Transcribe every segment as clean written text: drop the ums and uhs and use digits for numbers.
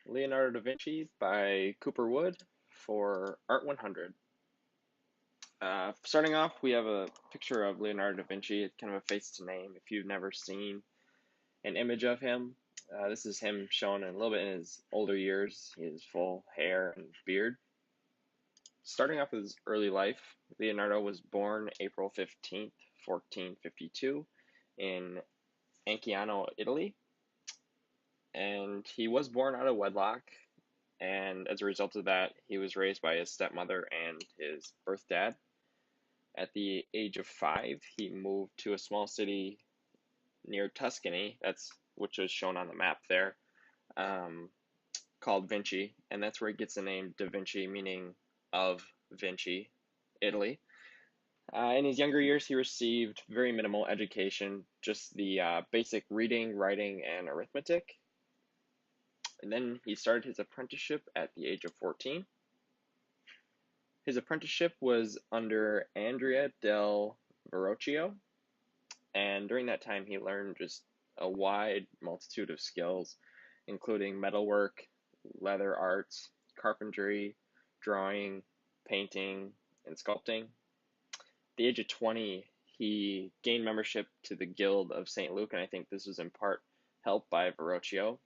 Leonardo da Vinci by Cooper Wood for Art 100. Starting off, we have a picture of Leonardo da Vinci. It's kind of a face to name if you've never seen an image of him. This is him shown in a little bit in his older years. He has full hair and beard. Starting off with his early life, Leonardo was born April 15th, 1452, in Anciano, Italy. And he was born out of wedlock, and as a result of that, he was raised by his stepmother and his birth dad. At the age of 5, he moved to a small city near Tuscany, which was shown on the map there, um, called Vinci, and that's where he gets the name Da Vinci, meaning of Vinci, Italy. In his younger years, he received very minimal education, just the basic reading, writing, and arithmetic. And then he started his apprenticeship at the age of 14. His apprenticeship was under Andrea del Verrocchio, and during that time he learned just a wide multitude of skills, including metalwork, leather arts, carpentry, drawing, painting, and sculpting. At the age of 20, he gained membership to the Guild of St. Luke, and I think this was in part helped by Verrocchio.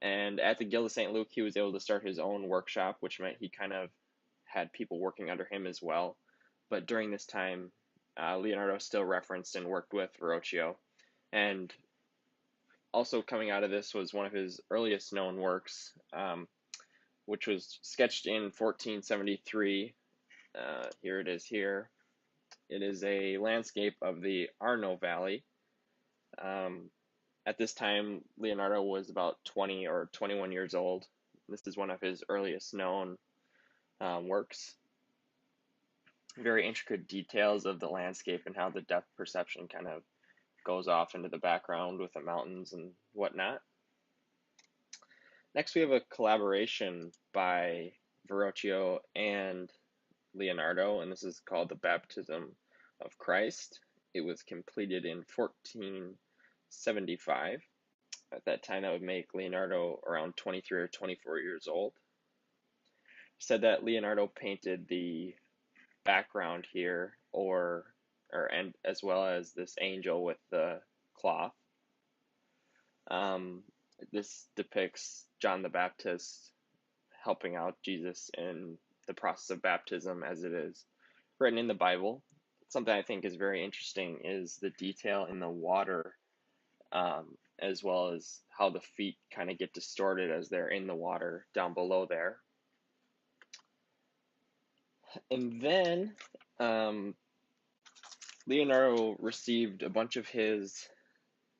And at the Guild of St. Luke, he was able to start his own workshop, which meant he kind of had people working under him as well. But during this time, Leonardo still referenced and worked with Verrocchio. And also coming out of this was one of his earliest known works, which was sketched in 1473. Here it is here. It is a landscape of the Arno Valley. At this time, Leonardo was about 20 or 21 years old. This is one of his earliest known works. Very intricate details of the landscape and how the depth perception kind of goes off into the background with the mountains and whatnot. Next, we have a collaboration by Verrocchio and Leonardo, and this is called The Baptism of Christ. It was completed in 1475. At that time, that would make Leonardo around 23 or 24 years old. Said that Leonardo painted the background here, and as well as this angel with the cloth. This depicts John the Baptist helping out Jesus in the process of baptism, as it is written in the Bible. Something I think is very interesting is the detail in the water, as well as how the feet kind of get distorted as they're in the water down below there. And then Leonardo received a bunch of his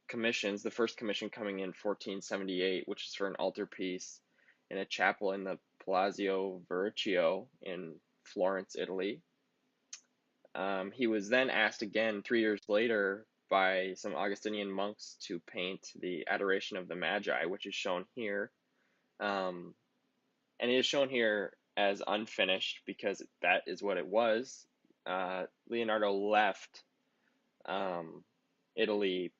commissions, the first commission coming in 1478, which is for an altarpiece in a chapel in the Palazzo Verrocchio in Florence, Italy. He was then asked again 3 years later by some Augustinian monks to paint the Adoration of the Magi, which is shown here. And it is shown here as unfinished because that is what it was. Leonardo left Italy,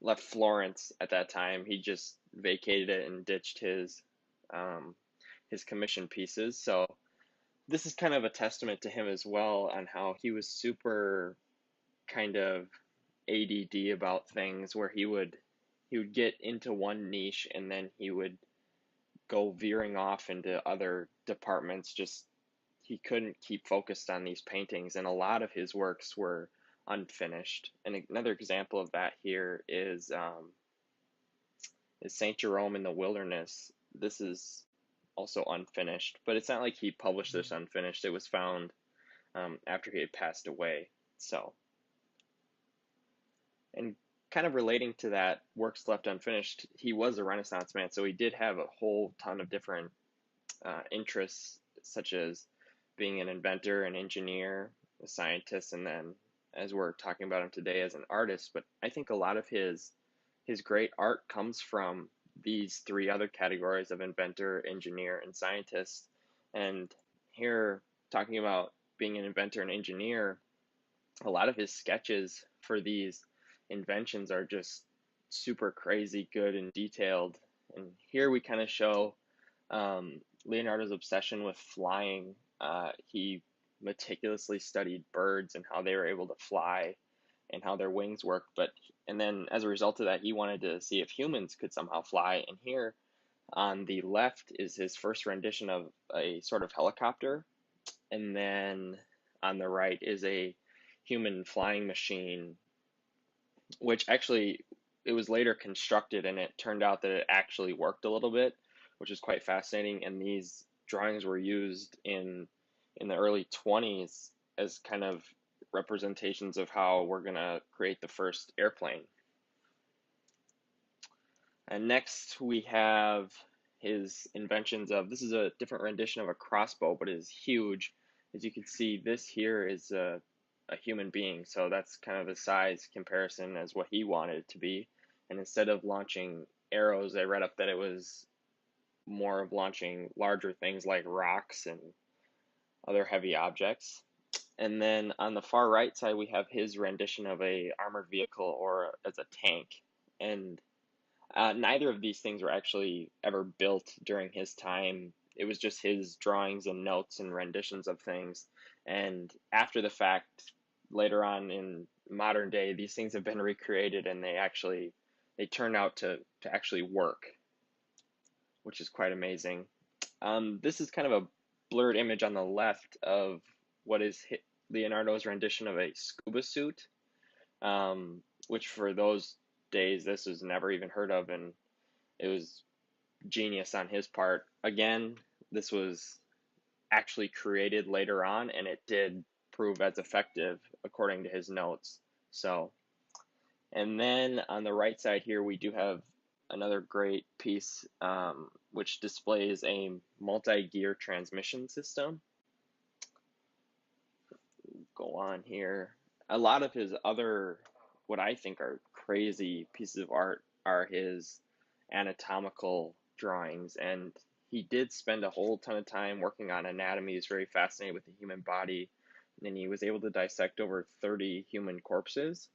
left Florence at that time. He just vacated it and ditched his commission pieces. So this is kind of a testament to him as well on how he was super kind of ADD about things, where he would get into one niche and then he would go veering off into other departments. Just he couldn't keep focused on these paintings, and a lot of his works were unfinished. And another example of that here is Saint Jerome in the Wilderness. This is also unfinished, but it's not like he published this unfinished. It was found after he had passed away. So, and kind of relating to that, works left unfinished, he was a Renaissance man, so he did have a whole ton of different interests, such as being an inventor, an engineer, a scientist, and then, as we're talking about him today, as an artist. But I think a lot of his great art comes from these three other categories of inventor, engineer, and scientist. And here, talking about being an inventor and engineer, a lot of his sketches for these inventions are just super crazy good and detailed, And here we kind of show Leonardo's obsession with flying. He meticulously studied birds and how they were able to fly and how their wings work. And then as a result of that, he wanted to see if humans could somehow fly. And here on the left is his first rendition of a sort of helicopter. And then on the right is a human flying machine, which actually it was later constructed, and it turned out that it actually worked a little bit, which is quite fascinating. And these drawings were used in the early 20s as kind of representations of how we're going to create the first airplane. And next we have his inventions of, this is a different rendition of a crossbow, but it is huge. As you can see, this here is a human being, so that's kind of the size comparison as what he wanted it to be. And instead of launching arrows, I read up that it was more of launching larger things like rocks and other heavy objects. And then on the far right side, we have his rendition of a armored vehicle or as a tank. And neither of these things were actually ever built during his time. It was just his drawings and notes and renditions of things. And after the fact, later on in modern day, these things have been recreated, and they turn out to actually work, which is quite amazing. This is kind of a blurred image on the left of what is Leonardo's rendition of a scuba suit, which for those days, this was never even heard of, and it was genius on his part. Again, this was actually created later on, and it did prove as effective according to his notes. So, and then on the right side here, we do have another great piece, which displays a multi-gear transmission system. Go on here. A lot of his other, what I think are crazy pieces of art, are his anatomical drawings, and he did spend a whole ton of time working on anatomy. He's very fascinated with the human body, and he was able to dissect over 30 human corpses.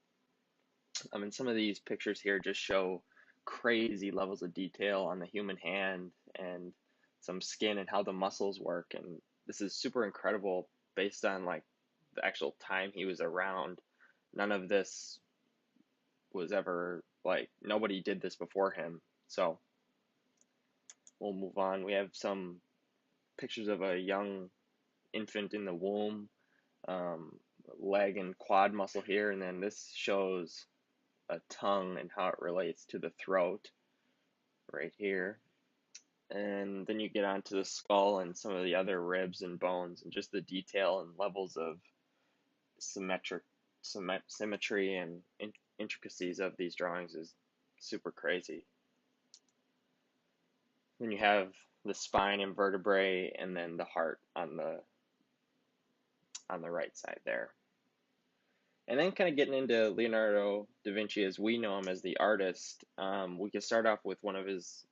And some of these pictures here just show crazy levels of detail on the human hand and some skin and how the muscles work. And this is super incredible based on like the actual time he was around. None of this was ever, like, nobody did this before him. So we'll move on. We have some pictures of a young infant in the womb, leg and quad muscle here, and then this shows a tongue and how it relates to the throat right here. And then you get onto the skull and some of the other ribs and bones, and just the detail and levels of symmetry and intricacies of these drawings is super crazy. Then you have the spine and vertebrae, and then the heart on the right side there. And then kind of getting into Leonardo da Vinci as we know him as the artist, we can start off with one of his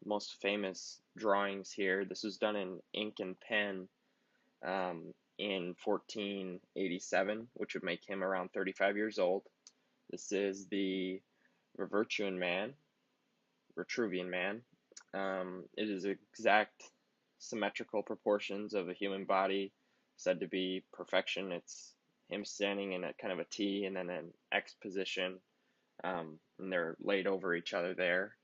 most famous drawings here. This was done in ink and pen in 1487, which would make him around 35 years old. This is the Vitruvian Man. It is exact symmetrical proportions of a human body, said to be perfection. It's him standing in a kind of a T and then an X position, and they're laid over each other there.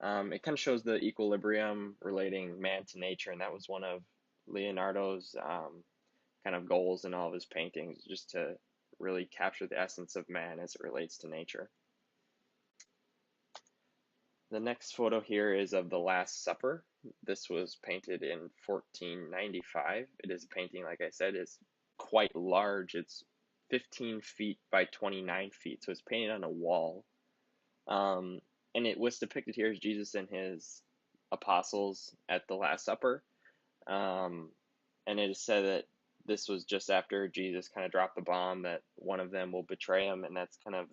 It kind of shows the equilibrium relating man to nature, and that was one of Leonardo's kind of goals in all of his paintings, just to really capture the essence of man as it relates to nature. The next photo here is of the Last Supper. This was painted in 1495. It is a painting, like I said, is quite large. It's 15 feet by 29 feet, so it's painted on a wall. And it was depicted here as Jesus and his apostles at the Last Supper. And it is said that this was just after Jesus kind of dropped the bomb that one of them will betray him, and that's kind of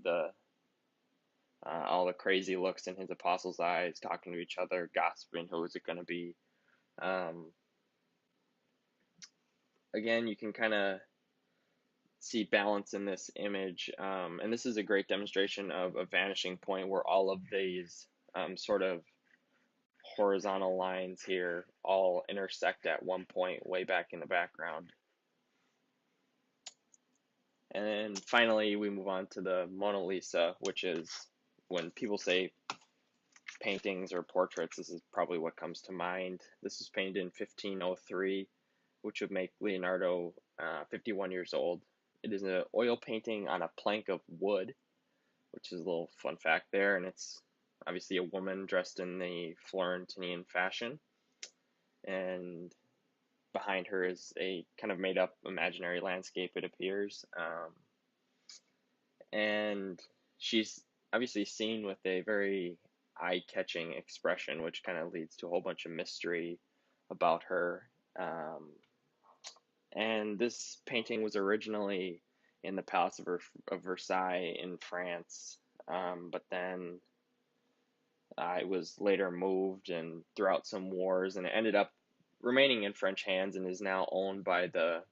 all the crazy looks in his apostles' eyes, talking to each other, gossiping, who is it going to be? Again, you can kind of see balance in this image, and this is a great demonstration of a vanishing point where all of these sort of horizontal lines here all intersect at one point way back in the background. And then finally, we move on to the Mona Lisa, which is, when people say paintings or portraits, this is probably what comes to mind. This was painted in 1503, which would make Leonardo 51 years old. It is an oil painting on a plank of wood, which is a little fun fact there, and it's obviously a woman dressed in the Florentine fashion, and behind her is a kind of made up imaginary landscape, it appears. And she's obviously seen with a very eye-catching expression, which kind of leads to a whole bunch of mystery about her. And this painting was originally in the Palace of Versailles in France, but then it was later moved and throughout some wars, and it ended up remaining in French hands and is now owned by the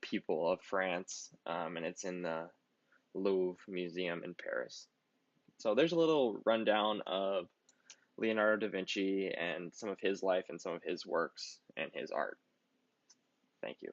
people of France, and it's in the Louvre Museum in Paris. So there's a little rundown of Leonardo da Vinci and some of his life and some of his works and his art. Thank you.